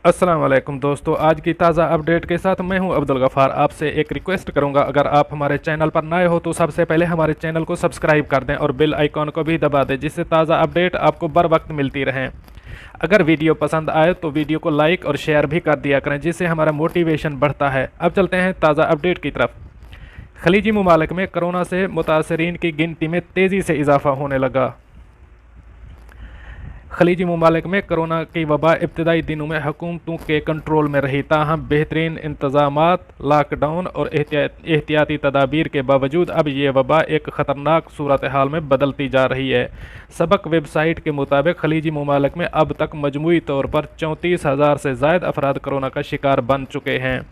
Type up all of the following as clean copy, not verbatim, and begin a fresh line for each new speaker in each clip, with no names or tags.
अस्सलाम वालेकुम दोस्तों, आज की ताज़ा अपडेट के साथ मैं हूं अब्दुल गफ़ार। आपसे एक रिक्वेस्ट करूंगा, अगर आप हमारे चैनल पर नए हो तो सबसे पहले हमारे चैनल को सब्सक्राइब कर दें और बेल आइकॉन को भी दबा दें, जिससे ताज़ा अपडेट आपको बर वक्त मिलती रहें। अगर वीडियो पसंद आए तो वीडियो को लाइक और शेयर भी कर दिया करें, जिससे हमारा मोटिवेशन बढ़ता है। अब चलते हैं ताज़ा अपडेट की तरफ। खलीजी ममालिक में कोरोना से मुतासरीन की गिनती में तेज़ी से इजाफा होने लगा। खलीजी ममालिक में कोरोना की वबा इब्तदाई दिनों में हुकूमतों के कंट्रोल में रही, ताहम बेहतरीन इंतजामात, लॉकडाउन और एहतियाती तदाबीर के बावजूद अब ये वबा एक ख़तरनाक सूरत हाल में बदलती जा रही है। सबक वेबसाइट के मुताबिक खलीजी ममालिक में अब तक मजमूई तौर पर 34,000 से ज़ायद अफराद कोरोना का शिकार बन चुके हैं।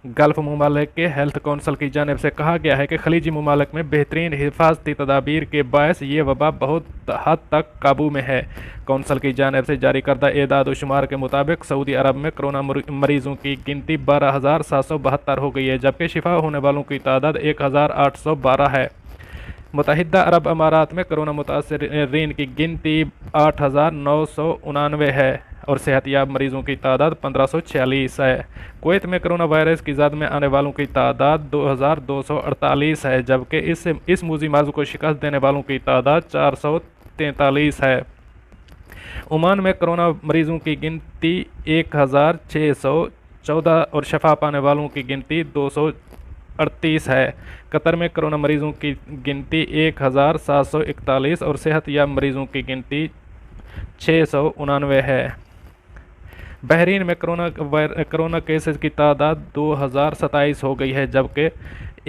गल्फ ममालिक के हेल्थ कौंसल की जानिब से कहा गया है कि खलीजी ममालिक में बेहतरीन हिफाजती तदाबीर के बायस ये वबा बहुत हद तक काबू में है। कौंसल की जानिब से जारी करदा एदाद शुमार के मुताबिक सऊदी अरब में कोरोना मरीजों की गिनती 12,772 हो गई है, जबकि शिफा होने वालों की तादाद 1,812 है। मुत्तहिदा अरब अमारात में कोरोना मुतासरीन की गिनती 8,999 है और सेहतयाब मरीजों की तादाद 1,546 है। कुवैत में कोरोना वायरस की जद में आने वालों की तादाद 2,248 है, जबकि इस मूजी मर्ज को शिकस्त देने वालों की तादाद 443 है। ओमान में कोरोना मरीजों की गिनती 1,614 और शफा पाने वालों की गिनती 238 है। कतर में कोरोना मरीजों की गिनती 1,741 और सेहतयाब मरीजों की गिनती 699 है। बहरीन में कोरोना केसेस की तादाद 2,027 हो गई है, जबकि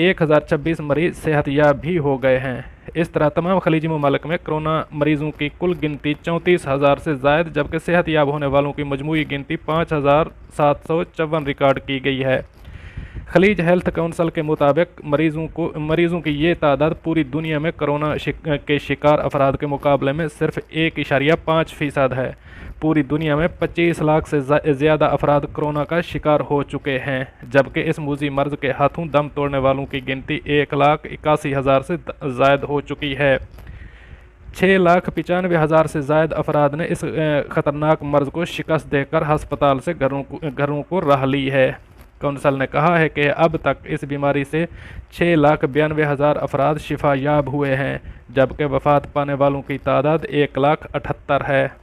1,026 मरीज सेहतयाब भी हो गए हैं। इस तरह तमाम खलीजी ममालिक में कोरोना मरीजों की कुल गिनती 34,000 से ज़ायद, जबकि सेहतयाब होने वालों की मजमूई गिनती 5,754 रिकॉर्ड की गई है। खलीज हेल्थ काउंसिल के मुताबिक मरीजों की ये तादाद पूरी दुनिया में कोरोना के शिकार अफराद के मुकाबले में सिर्फ 1.5% है। पूरी दुनिया में 25 लाख से ज़्यादा अफराद कोरोना का शिकार हो चुके हैं, जबकि इस मूजी मर्ज के हाथों दम तोड़ने वालों की गिनती 1,81,000 से ज़ायद हो चुकी है। 6,95,000 से ज़ायद अफराद ने इस ख़तरनाक मर्ज को शिकस्त देकर हस्पताल से घरों को राह ली है। कौंसल ने कहा है कि अब तक इस बीमारी से 6,92,000 अफराद शिफा याब हुए हैं, जबकि वफ़ात पाने वालों की तादाद 1,78,000 है।